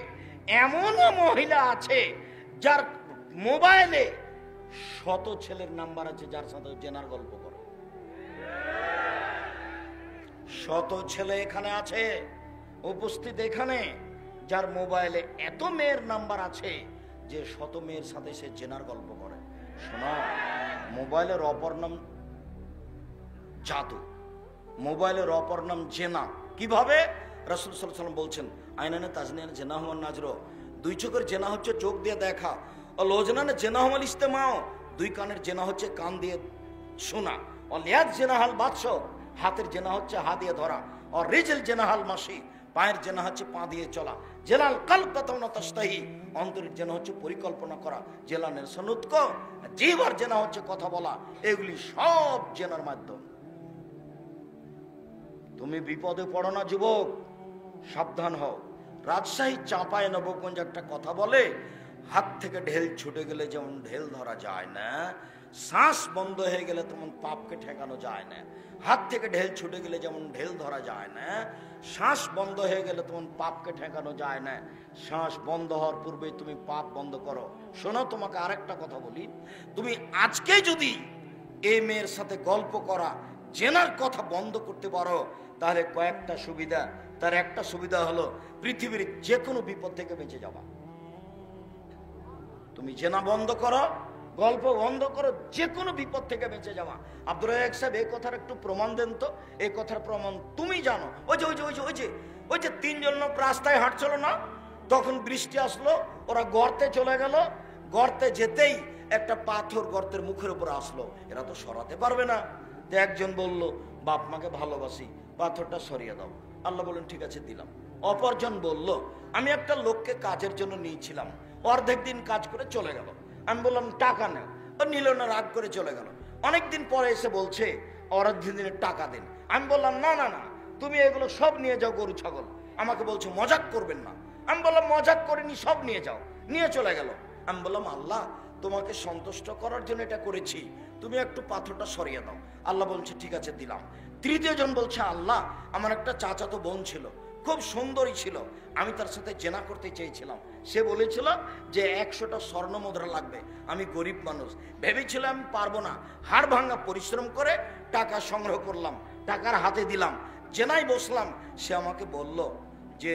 এমন মহিলা আছে যার মোবাইলে 100 ছেলের নাম্বার আছে, যার সাথে জেনার গল্প করে। 100 ছেলে এখানে আছে উপস্থিত, এখানে যার মোবাইলে এত মেয়ের নাম্বার আছে যে 100 মেয়ের সাথে সে জেনার গল্প করে। শোনো, মোবাইলের অপর নাম জাদু, মোবাইলের অপর নাম জেনা। কিভাবে? রাসূল সাল্লাল্লাহু আলাইহি ওয়াসাল্লাম বলছেন, আইনানে তাজনিয়ান জেনা হুয়ান নাজর, 2 চোখের জেনা হচ্ছে চোখ দিয়ে দেখা, ও লোজনানে জেনা হুয়াল ইস্তেমাও, 2 কানের জেনা হচ্ছে কান দিয়ে শোনা, ও লিয়াদ জেনা হাল বাদশ, হাতের জেনা হচ্ছে হাত দিয়ে ধরা, ও রিজল জেনা হাল মাসি, পায়ের জেনা হচ্ছে পা দিয়ে চলা, জেলাল কালব কাতাওনা তাস্তাহি, অন্তরের জেনা হচ্ছে পরিকল্পনা করা, জেলানের সনুৎক, জিহ্বার জেনা হচ্ছে কথা বলা। এগুলি সব জেনার মাধ্যম। তুমি বিপদে পড়ো না যুবক, সাবধান হও। রাজশাহী চাঁপায় নবগঞ্জ একটা কথা বলে, হাত থেকে ঢেল ছুটে গেলে যেমন ঢেল ধরা যায় না, শ্বাস বন্ধ হয়ে গেলে তেমন পাপকে ঠেকানো যায় না। হাত থেকে ঢেল ছুটে গেলে যেমন ঢেল ধরা যায় না, শ্বাস বন্ধ হয়ে গেলে তেমন পাপকে ঠেকানো যায় না। শ্বাস বন্ধ হওয়ার পূর্বে তুমি পাপ বন্ধ করো। শোনো, তোমাকে আরেকটা কথা বলি, তুমি আজকে যদি এই মেয়ের সাথে গল্প করা, জেনার কথা বন্ধ করতে পারো, তাহলে কয়েকটা সুবিধা। তার একটা সুবিধা হলো পৃথিবীর যে কোনো বিপদ থেকে বেঁচে যাওয়া। তুমি জেনা বন্ধ করো, গল্প বন্ধ করো, যে কোনো বিপদ থেকে বেঁচে যাওয়া। আব্দুর রাজ্জাক সাহেব এই কথার একটু প্রমাণ দেন তো। এই কথার প্রমাণ তুমি জানো। ওই যে তিনজন লোক রাস্তায় হাঁটছিল না, তখন বৃষ্টি আসলো, ওরা গর্তে চলে গেল। গর্তে যেতেই একটা পাথর গর্তের মুখের উপর আসলো, এরা তো সরাতে পারবে না। তো একজন বলল, বাপ মাকে ভালোবাসি, পাথরটা সরিয়ে দাও। আল্লাহ বলেন ঠিক আছে, দিলাম। অপরজন বলল, আমি একটা লোককে কাজের জন্য নিয়েছিলাম, অর্ধেক দিন কাজ করে চলে গেল। আমি বললাম টাকা নেও, ও নিল না, রাগ করে চলে গেল। অনেকদিন পরে এসে বলছে অর্ধেক দিনের টাকা দিন। আমি বললাম না না না, তুমি এগুলো সব নিয়ে যাও, গরু ছাগল। আমাকে বলছো মজাক করবেন না। আমি বললাম মজাক করিনি, সব নিয়ে যাও। নিয়ে চলে গেল। আমি বললাম আল্লাহ, তোমাকে সন্তুষ্ট করার জন্য এটা করেছি, তুমি একটু পাথরটা সরিয়ে দাও। আল্লাহ বলছে ঠিক আছে, দিলাম। তৃতীয় জন বলছে, আল্লাহ, আমার একটা চাচাতো বোন ছিল, খুব সুন্দরী ছিল, আমি তার সাথে জেনা করতে চেয়েছিলাম। সে বলেছিল যে 100টা স্বর্ণ মুদ্রা লাগবে। আমি গরিব মানুষ, ভেবেছিলাম পারবো না। হাড় ভাঙা পরিশ্রম করে টাকা সংগ্রহ করলাম, টাকার হাতে দিলাম, জেনাই বসলাম। সে আমাকে বলল যে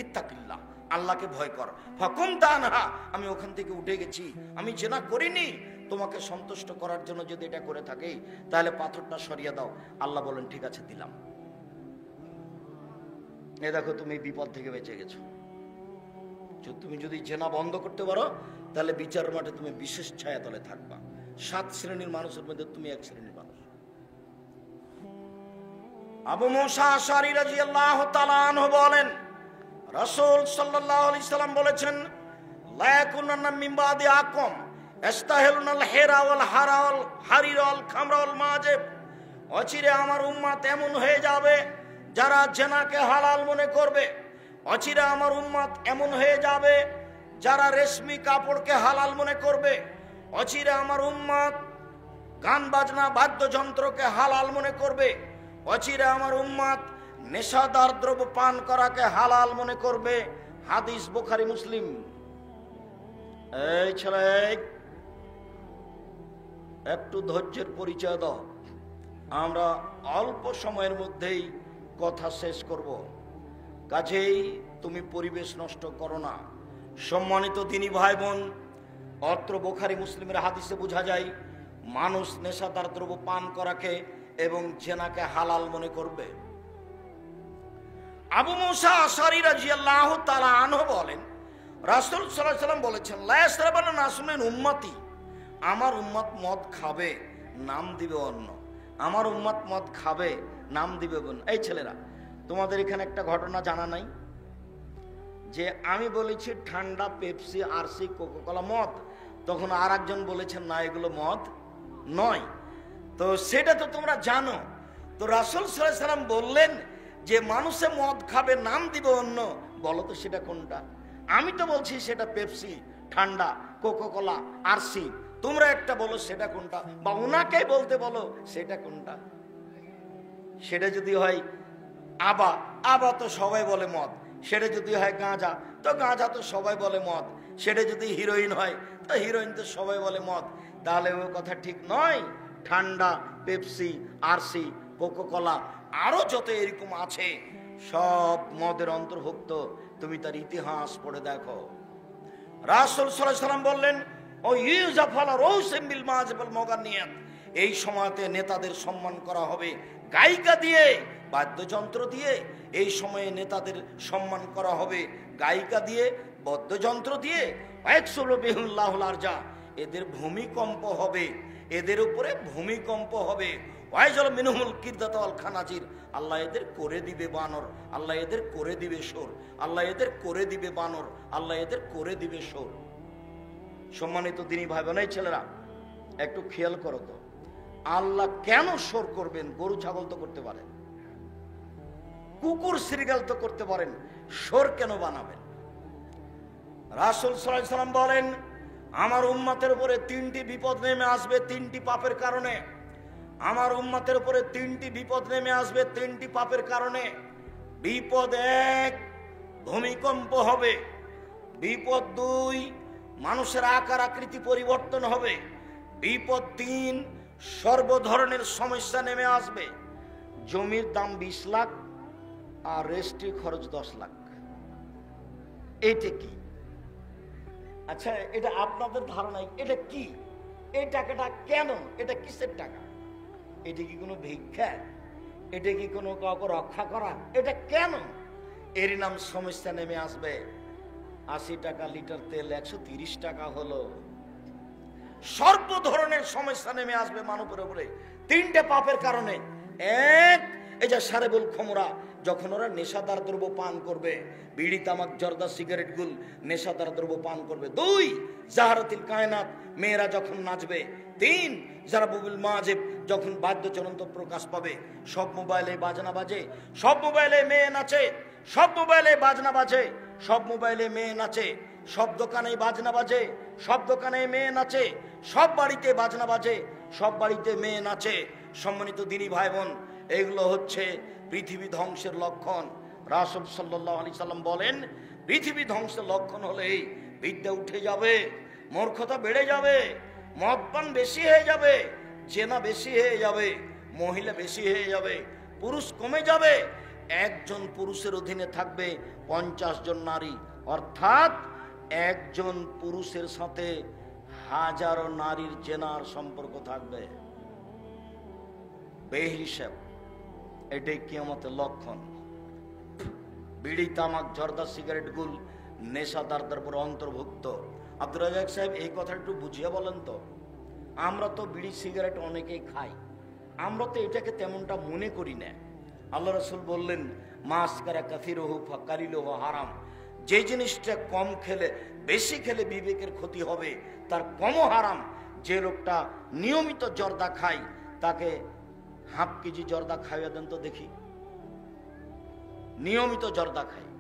ইত্তাকিল্লাহ, আল্লাহকে ভয় কর, ফাকুম তানহা। আমি ওখান থেকে উঠে গেছি, আমি জেনা করিনি। তোমাকে সন্তুষ্ট করার জন্য যদি এটা করে থাকি, তাহলে পাথরটা সরিয়ে দাও। আল্লাহ বলেন ঠিক আছে, দিলাম। এ দেখো, তুমি বিপদ থেকে বেঁচে গেছো। তুমি যদি জেনা বন্ধ করতে পারো, তাহলে বিচার মাঠে তুমি বিশেষ ছায়াতলে থাকবা। 7 শ্রেণীর মানুষের মধ্যে তুমি 1 শ্রেণীর মানুষ। আবু মুসা আশআরী রাদিয়াল্লাহু তাআলা আনহু বলেন, রাসূল সাল্লাল্লাহু আলাইহি সাল্লাম বলেছেন, লা ইয়াকুনান্না মিন বাদি আকুম ইস্তাহিলুনাল হিরা ওয়াল হারির ওয়াল খামরা ওয়াল মাজিব। অচিরে আমার উম্মত এমন হয়ে যাবে যারা জেনাকে হালাল মনে করবে। অচিরে আমার উম্মত এমন হয়ে যাবে যারা রেশমি কাপড়কে হালাল মনে করবে। অচিরে আমার উম্মত গান বাজনা বাদ্যযন্ত্রকে হালাল মনে করবে। অচিরে আমার উম্মত নেশাদার দ্রব্য পান করাকে হালাল মনে করবে। হাদিস বুখারী মুসলিম। এই ছেলে, একটু ধৈর্যের পরিচয় দাও, আমরা অল্প সময়ের মধ্যেই কথা শেষ করব। কাজেই তুমি পরিবেশ নষ্ট করো না। সম্মানিত দিনী ভাই বোন, অত্র বুখারী মুসলিমের হাদিসে বোঝা যায় মানুষ নেশাদার দ্রব্য পান করাকে এবং জেনাকে হালাল মনে করবে। আবু মুসা আশআরী রাদিয়াল্লাহু তাআলা আনহু বলেন, রাসূল সাল্লাল্লাহু আলাইহি ওয়াসাল্লাম বলেছেন, লা ইয়াশরাবানা নাসুন মিন উম্মতি, আমার উম্মত মদ খাবে, নাম দিবে অন্য। আমার উম্মত মদ খাবে, নাম দিবে বোন। এই ছেলেরা, তোমাদের এখানে একটা ঘটনা জানা নাই যে আমি বলেছি ঠান্ডা, পেপসি, আরসি, কোকাকোলা মদ, তখন আর একজন বলেছেন না এগুলো মদ নয়। তো সেটা তো তোমরা জানো। তো রাসূল সাল্লাল্লাহু আলাইহি ওয়াসাল্লাম বললেন যে মানুষে মদ খাবে, নাম দিবে অন্য, বলো তো সেটা কোনটা? আমি তো বলছি সেটা পেপসি, ঠান্ডা, কোকাকোলা, আরসি। তোমরা একটা বলো সেটা কোনটা, বা ওনাকেই বলতে বলো সেটা কোনটা। সেটা যদি হয় আবা তো সবাই বলে মদ। সেটা যদি হয় গাঁজা, তো গাঁজা তো সবাই বলে মদ। সেটা যদি হিরোইন হয়, তো হিরোইন তো সবাই বলে মদ। তাহলে ওই কথা ঠিক নয়। ঠান্ডা, পেপসি, আরসি, কোকাকোলা, আরো যত এরকম আছে সব মদের অন্তর্ভুক্ত। তুমি তার ইতিহাস পড়ে দেখো। রাসূল সাল্লাল্লাহু আলাইহি ওয়াসাল্লাম বললেন, ও ইউজাফালা রৌসিম বিল মাযিবাল মুগান্নিয়াত, এই সময়তে নেতাদের সম্মান করা হবে গায়িকা দিয়ে, বাদ্যযন্ত্র দিয়ে। এই সময়ে নেতাদের সম্মান করা হবে গায়িকা দিয়ে, বাদ্যযন্ত্র দিয়ে। ওয়াকসুলু বিহুল্লাহুল আরজা, এদের ভূমিকম্প হবে, এদের উপরে ভূমিকম্প হবে। ওয়াইজাল মিনহুল কিরদাত ওয়াল খানাজির, আল্লাহ এদের করে দিবে বানর, আল্লাহ এদের করে দিবে সোর, আল্লাহ এদের করে দিবে বানর, আল্লাহ এদের করে দিবে সোর। সম্মানিত দিনী ভাই বোন, ছেলেরা একটু খেয়াল করো তো, আল্লাহ কেন সোর করবেন? গরু ছাগল তো করতে পারে। কুকুর সিরিয়াল তো করতে পারেন, শোর কেন বানাবেন? রাসূল সাল্লাল্লাহু আলাইহি সাল্লাম বলেন, আমার উম্মতের উপরে 3টি বিপদ নেমে আসবে 3টি পাপের কারণে। আমার উম্মতের উপরে 3টি বিপদ নেমে আসবে 3টি পাপের কারণে। বিপদ 1, ভূমিকম্প হবে। বিপদ 2, মানুষের আকার আকৃতি পরিবর্তন হবে। বিপদ 3, সর্ব ধরনের সমস্যা নেমে আসবে। জমির দাম 20 লাখ আর রেজিস্ট্রি খরচ 10 লাখ। এইটা কি? আচ্ছা, এটা আপনাদের ধারণায় এটা কি? এই টাকাটা কেন? এটা কিসের টাকা? এটা কি কোনো ভিক্ষা? এটা কি কোনো কাউকে রক্ষা করা? এটা কেন? এর নাম সমস্যা নেমে আসবে। 80 টাকা লিটার তেল 130 টাকা হলো। সর্ব ধরনের সমস্যা নেমে আসবে মানবের উপরে 3টে পাপের কারণে। 1, এই যে সারেবুল খমরা, যখন ওরা নেশাদার দ্রব্য পান করবে, বিড়ি তামাক জর্দা সিগারেট গুল নেশাদার দ্রব্য পান করবে। 2, জাহারাতিল কায়নাত, মেয়েরা যখন নাচবে। 3, জারাবুল মাজেব, যখন বাদ্যযন্ত্র প্রকাশ পাবে। সব মোবাইলে বাজনা বাজে, সব মোবাইলে মেয়ে নাচে, সব মোবাইলে বাজনা বাজে, সব মোবাইলে মেয়ে নাচে, সব দোকানে বাজনা বাজে, সব দোকানে মেয়ে নাচে, সব বাড়িতে বাজনা বাজে, সব বাড়িতে মেয়ে নাচে। সম্মানিত দিনী ভাই বোন, এগুলো হচ্ছে পৃথিবী ধ্বংসের লক্ষণ। রাসূল সাল্লাল্লাহু আলাইহি সাল্লাম বলেন, পৃথিবী ধ্বংসের লক্ষণ হলেই বিদ্যা উঠে যাবে, মূর্খতা বেড়ে যাবে, মদপান বেশি হয়ে যাবে, জেনা বেশি হয়ে যাবে, মহিলা বেশি হয়ে যাবে, পুরুষ কমে যাবে। একজন পুরুষের অধীনে থাকবে 50 জন নারী, অর্থাৎ একজন পুরুষের সাথে হাজারো নারীর জেনার সম্পর্ক থাকবে বেহিসাব। এটাই কিয়ামতের লক্ষণ। বিড়ি তামাক জর্দা সিগারেট গুল নেশাদারদের উপর অন্তর্ভুক্ত। আব্দুর রাজ্জাক সাহেব, এই কথা একটু বুঝিয়ে বলেন তো। আমরা তো বিড়ি সিগারেট অনেকেই খাই, আমরা তো এটাকে তেমনটা মনে করি না। আল্লাহ রাসূল বললেন, মাসকারা কাসিরুহু ফাকালিলুহু হারাম। যে জিনিসটা কম খেলে, বেশি খেলে বিবেকের ক্ষতি হবে, তার কমও হারাম। যে লোকটা নিয়মিত জর্দা খায়, তাকে হাফ কেজি জর্দা খাইয়ে দেন তো দেখি। নিয়মিত জর্দা খায়,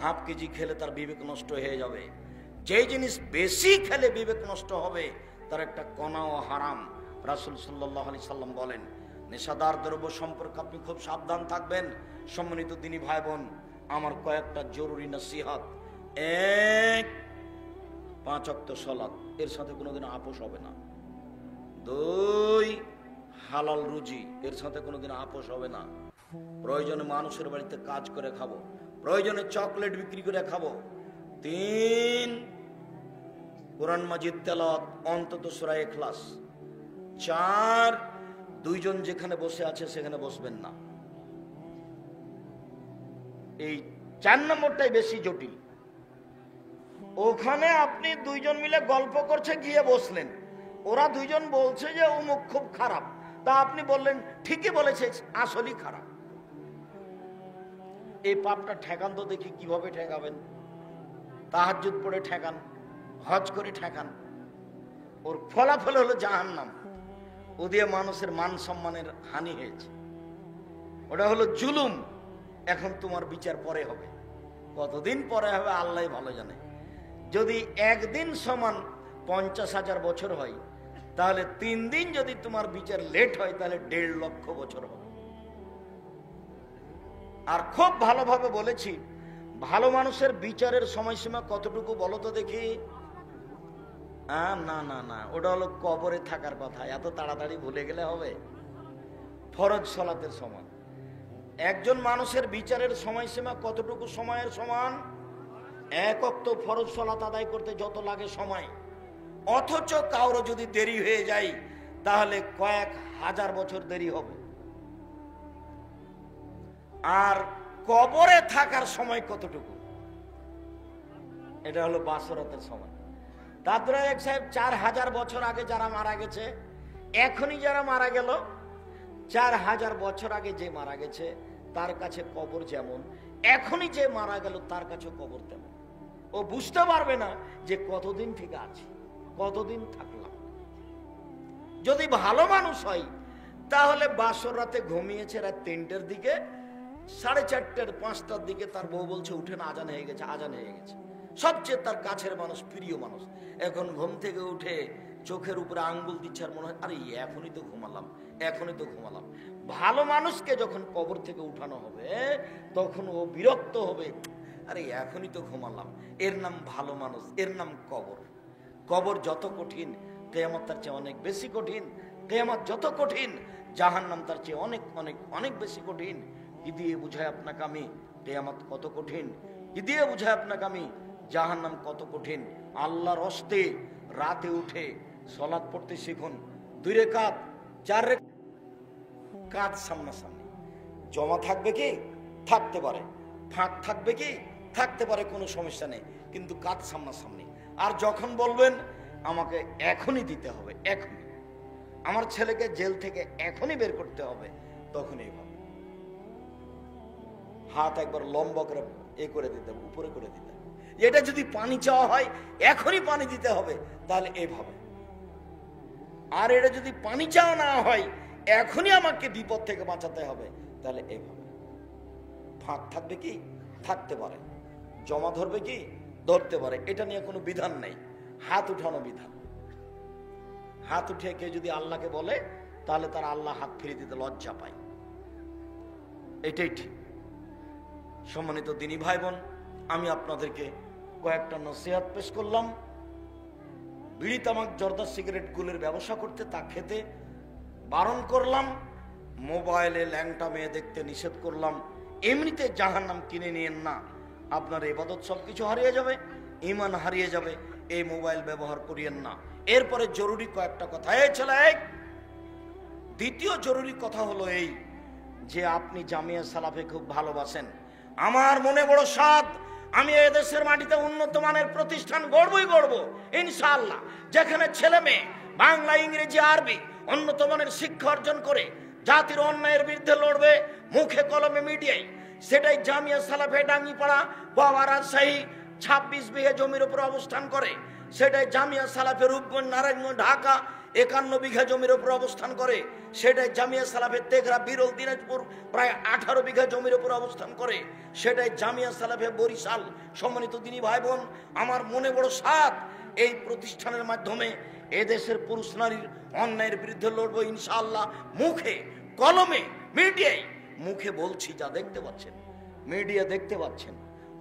হাফ কেজি খেলে তার বিবেক নষ্ট হয়ে যাবে। যে জিনিস বেশি খেলে বিবেক নষ্ট হবে, তার একটা কণাও হারাম। রাসূল সাল্লাল্লাহু আলাইহি সাল্লাম বলেন, নেশাদার দ্রব্য সম্পর্কে আপনি খুব সাবধান থাকবেন। সম্মানিত দিনী ভাই বোন, আমার কয়েকটা জরুরি নসিহত। 1, 5 ওয়াক্ত সালাত, এর সাথে কোনোদিন আপোষ হবে না। 2, হালাল রুজি, এর সাথে কোনোদিন আপোষ হবে না। প্রয়োজনে মানুষের বাড়িতে কাজ করে খাবো, প্রয়োজনে চকলেট বিক্রি করে খাবো। 3, কোরআন মাজিদ তেলাওয়াত, অন্তত সূরা ইখলাস। 4, 2 জন যেখানে বসে আছে সেখানে বসবেন না। এই 4 নম্বরটাই বেশি জটিল। ওখানে আপনি 2 জন মিলে গল্প করছে, গিয়ে বসলেন, ওরা 2 জন বলছে যে অমুক খুব খারাপ, তা আপনি বললেন ঠিকই বলেছে, আসলেই খারাপ। এই পাপটা ঠেকান তো দেখি, কিভাবে ঠেকাবেন? তাহাজ্জুদ পড়ে ঠেকান, হজ করে ঠেকান। ওর ফলাফল হলো জাহান্নাম। ও দিয়ে মানুষের মান সম্মানের হানি হয়েছে, ওটা হলো জুলুম। এখন তোমার বিচার পরে হবে, কতদিন পরে হবে আল্লাহ ভালো জানে। যদি একদিন সমান 50,000 বছর হয়, তাহলে 3 দিন যদি তোমার বিচার লেট হয়, তাহলে 1.5 লক্ষ বছর হবে। আর খুব ভালোভাবে বলেছি, ভালো মানুষের বিচারের সময়সীমা কতটুকু বলো তো দেখি। না না না, ওটা হলো কবরে থাকার কথা, এত তাড়াতাড়ি ভুলে গেলে হবে। ফরজ সালাতের সমান। একজন মানুষের বিচারের সময়সীমা কতটুকু সময়ের সমান? 1 ওয়াক্ত ফরজ সালাত আদায় করতে যত লাগে সময়, অথচ কারো যদি দেরি হয়ে যায়, তাহলে কয়েক হাজার বছর দেরি হবে। আর কবরে থাকার সময় কতটুকু? এটা হলো বাসরাতের সময়। তারপরে এক সাহেব 4000 বছর আগে যারা মারা গেছে, এখনই যারা মারা গেল, 4000 বছর আগে যে মারা গেছে তার কাছে কবর যেমন, এখনই যে মারা গেল তার কাছে কবর তেমন। ও বুঝতে পারবে না যে কতদিন ঠিক আছে, কতদিন থাকলাম। যদি ভালো মানুষ হয়, তাহলে বাসর রাতে ঘুমিয়েছে রাত 3টের দিকে, 4:30 5টার দিকে তার বউ বলছে উঠে না, আজান হয়ে গেছে, আজান হয়ে গেছে। সবচেয়ে তার কাছের মানুষ, প্রিয় মানুষ, এখন ঘুম থেকে উঠে চোখের উপরে আঙ্গুল দিচ্ছে আর মনে হয় আরে এখনই তো ঘুমালাম, এখনই তো ঘুমালাম। ভালো মানুষকে যখন কবর থেকে উঠানো হবে তখন ও বিরক্ত হবে, আরে এখনই তো ঘুমালাম। এর নাম ভালো মানুষ, এর নাম কবর। কবর যত কঠিন, কিয়ামত তার চেয়ে অনেক বেশি কঠিন। কিয়ামত যত কঠিন, জাহান্নাম তার চেয়ে অনেক অনেক অনেক বেশি কঠিন। কি দিয়ে বুঝায় আপনাকে আমি কিয়ামত কত কঠিন? কি দিয়ে বুঝায় আপনাকে আমি জাহান্নাম কত কঠিন? আল্লাহর হস্তে রাতে উঠে সালাত পড়তে শিখুন। 2 রাকাত 4 রাকাত, কাজ সামনাসামনি। জমা থাকবে কি? থাকতে পারে। ফাঁক থাকবে কি? থাকতে পারে, কোনো সমস্যা নেই, কিন্তু কাজ সামনাসামনি। আর যখন বলবেন আমাকে এখনই দিতে হবে, এখনই আমার ছেলেকে জেল থেকে এখনই বের করতে হবে, তখন এইভাবে হাত একবার লম্বা করে করে দিতে হবে, উপরে করে দিতে হবে। এটা যদি পানি চাওয়া হয় এখনই পানি দিতে হবে, তাহলে এইভাবে। আর এটা যদি পানি চাওয়া না হয় এখনই আমাকে বিপদ থেকে বাঁচাতে হবে, তাহলে এইভাবে। ফাঁক থাকবে কি? থাকতে পারে। জমা ধরবে কি? ধরতে পারে। এটা নিয়ে কোনো বিধান নেই। হাত উঠানো বিধান। হাত উঠে কেউ যদি আল্লাহকে বলে তাহলে তার আল্লাহ হাত ফিরিয়ে দিতে লজ্জা পায়, এটাই ঠিক। সম্মানিত দিনী ভাই বোন, আমি আপনাদেরকে কয়েকটা নসিহত পেশ করলাম। বিড়ি, তামাক, জর্দা, সিগারেট গুলের ব্যবসা করতে, তা খেতে বারণ করলাম। মোবাইলে ল্যাংটা মেয়ে দেখতে নিষেধ করলাম। এমনিতে জাহান্নাম কিনে নিয়েন না, আপনার ইবাদত সবকিছু হারিয়ে যাবে, ঈমান হারিয়ে যাবে। এই মোবাইল ব্যবহার করিয়েন না। এরপরে জরুরি কয়েকটা কথা। এই ছেলে, দ্বিতীয় জরুরি কথা হলো এই যে আপনি জামিয়া সালাফে খুব ভালোবাসেন। আমার মনে বড় সাধ, আমি এদেশের মাটিতে উন্নত মানের প্রতিষ্ঠান গড়বই গড়ব ইনশাআল্লাহ, যেখানে ছেলে মেয়ে বাংলা, ইংরেজি, আরবি উন্নত মানের শিক্ষা অর্জন করে জাতির অন্যায়ের বিরুদ্ধে লড়বে মুখে কলমে মিডিয়ায়। সেটাই জামিয়া সালাফে ডাঙ্গিপাড়া, বাবা রাজশাহী 26 বিঘা জমির উপর অবস্থান করে। সেটাই জামিয়া সালাফে রূপগঞ্জ, নারায়ণগঞ্জ, ঢাকা 51 বিঘা জমির উপর অবস্থান করে। সেটাই জামিয়া সালাফে তেঘরা, বিরল, দিনাজপুর প্রায় 18 বিঘা জমির উপর অবস্থান করে। সেটাই জামিয়া সালাফে বরিশাল। সম্মানিত দিনী ভাই বোন, আমার মনে বড় সাধ, এই প্রতিষ্ঠানের মাধ্যমে এদেশের পুরুষ নারীর অন্যায়ের বিরুদ্ধে লড়বো ইনশাআল্লাহ, মুখে কলমে মিডিয়ায়। মুখে বলছি, যা দেখতে পাচ্ছেন মিডিয়া দেখতে পাচ্ছেন,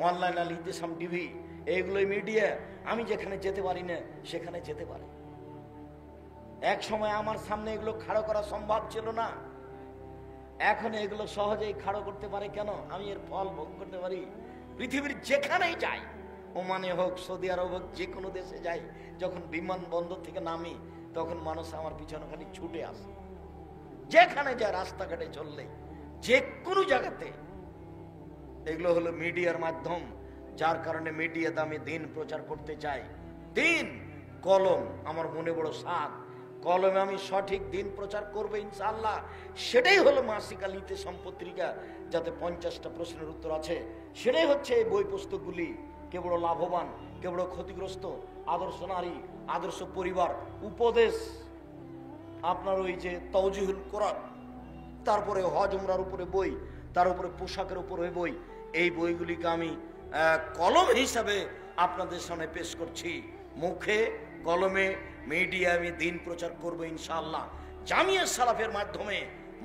অনলাইন আল ইতিসাম টিভি, এইগুলোই মিডিয়া। আমি যেখানে যেতে পারি না সেখানে যেতে পারি। এক সময় আমার সামনে এগুলো খাড়ো করা সম্ভব ছিল না, এখন এগুলো সহজেই খাড়ো করতে পারে। কেন? আমি এর ফল ভোগ করতে পারি। পৃথিবীর যেখানেই যাই, ওমানে হোক, সৌদি আরব হোক, যে কোনো দেশে যাই, যখন বিমানবন্দর থেকে নামি তখন মানুষ আমার পিছনে খালি ছুটে আসে। যেখানে যায়, রাস্তাঘাটে চললে, যে কোনো জায়গাতে। এগুলো হলো মিডিয়ার মাধ্যম, যার কারণে মিডিয়াতে আমি দিন প্রচার করতে চাই। দিন, কলম, আমার মনে বড় সাধ, কলমে আমি সঠিক দিন প্রচার করবো ইনশাআল্লাহ। সেটাই হলো মাসিক আল ইতিসাম পত্রিকা, যাতে 50টা প্রশ্নের উত্তর আছে। সেটাই হচ্ছে এই বই পুস্তকগুলি। কে বড় লাভবান, কে বড় ক্ষতিগ্রস্ত, আদর্শ নারী, আদর্শ পরিবার, উপদেশ, আপনার ওই যে তাওজিহুল কোরআন, তারপরে হজ উমরার উপরে বই, তার উপরে পোশাকের উপরে বই। এই বইগুলিকে আমি কলম হিসাবে আপনাদের সামনে পেশ করছি। মুখে কলমে মিডিয়া আমি দিন প্রচার করবো ইনশাআল্লাহ। জামিয়া সালাফের মাধ্যমে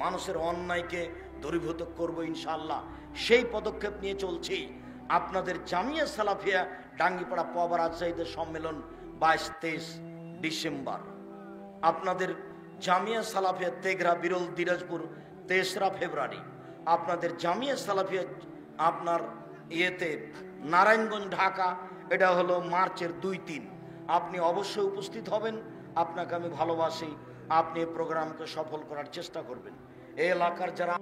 মানুষের অন্যায়কে দূরীভূত করবো ইনশাআল্লাহ। সেই পদক্ষেপ নিয়ে চলছি। আপনাদের জামিয়া সালাফিয়া ডাঙ্গিপাড়া পবা রাজশাহীদের সম্মেলন 22-23 ডিসেম্বর। আপনাদের জামিয়া সালাফিয়া তেঘরা, বিরল, দিনাজপুর 3রা ফেব্রুয়ারি। আপনাদের জামিয়া সালাফিয়া আপনার ইয়েতে নারায়ণগঞ্জ, ঢাকা, এটা হলো মার্চের 2-3। আপনি অবশ্যই উপস্থিত হবেন। আপনাকে আমি ভালোবাসি। আপনি এই প্রোগ্রামকে সফল করার চেষ্টা করবেন। এই এলাকার যারা